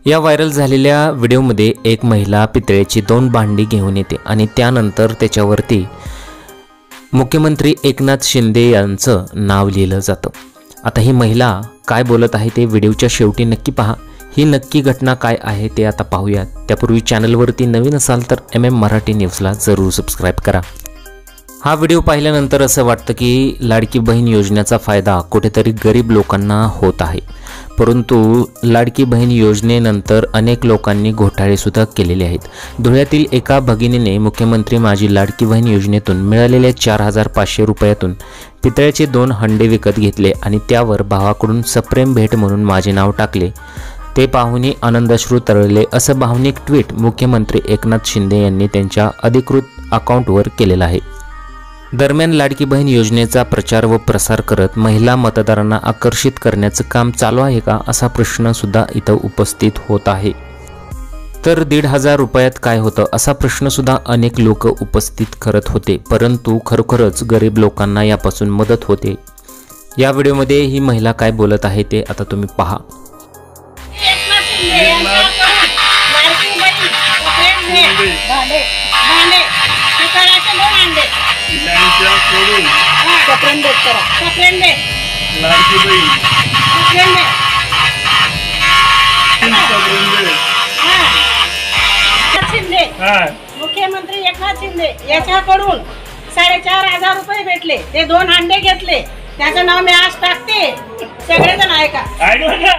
या व्हायरल झालेल्या व्हिडिओमध्ये एक महिला पितळेची 2 भांडी घेऊन येते आणि त्यानंतर त्याच्यावरती मुख्यमंत्री एकनाथ शिंदे यांचं नाव लिहिलं जातं। आता ही महिला काय बोलत आहे ते व्हिडिओच्या शेवटी नक्की पहा। ही नक्की घटना काय आहे ते आता पाहूयात। त्यापूर्वी चॅनलवरती नवीन असाल तर मराठी न्यूजला जरूर सबस्क्राईब करा। हा व्हिडिओ पाहिल्यानंतर असं वाटतं की लाडकी बहीण योजनेचा फायदा कुठेतरी गरीब लोकांना होत आहे, परंतु लाडकी बहीण योजनेनंतर अनेक लोकांनी घोटाळे सुद्धा केलेले आहेत। धुळ्यातील एका भगिनीने मुख्यमंत्री माझी लाडकी बहीण योजनेतून मिळालेल्या 4500 रुपयातून पितळेचे 2 हंडे विकत घेतले आणि त्यावर भावाकडून सप्रेम भेट म्हणून माझे नाव टाकले। ते पाहून आनंदाश्रू तरळले असं भावनिक ट्विट मुख्यमंत्री एकनाथ शिंदे यांनी त्यांच्या अधिकृत अकाउंटवर केलेलं आहे। दरम्यान लाडकी बहीण योजनेचा प्रचार व प्रसार करत महिला मतदारांना आकर्षित करण्याचं काम चालू आहे का असा प्रश्न सुद्धा इथं उपस्थित होत आहे। तर 1,500 रुपयात काय होतं असा प्रश्न सुद्धा अनेक लोक उपस्थित करत होते, परंतु खरोखरच गरीब लोकांना यापासून मदत होते। या व्हिडिओमध्ये ही महिला काय बोलत आहे ते आता तुम्ही पहा। मुख्यमंत्री एकनाथ शिंदे याच्याकडून 4500 रुपये भेटले, ते 2 अंडे घेतले, त्याचं नाव मी आज टाकते, सगळेजण ऐका।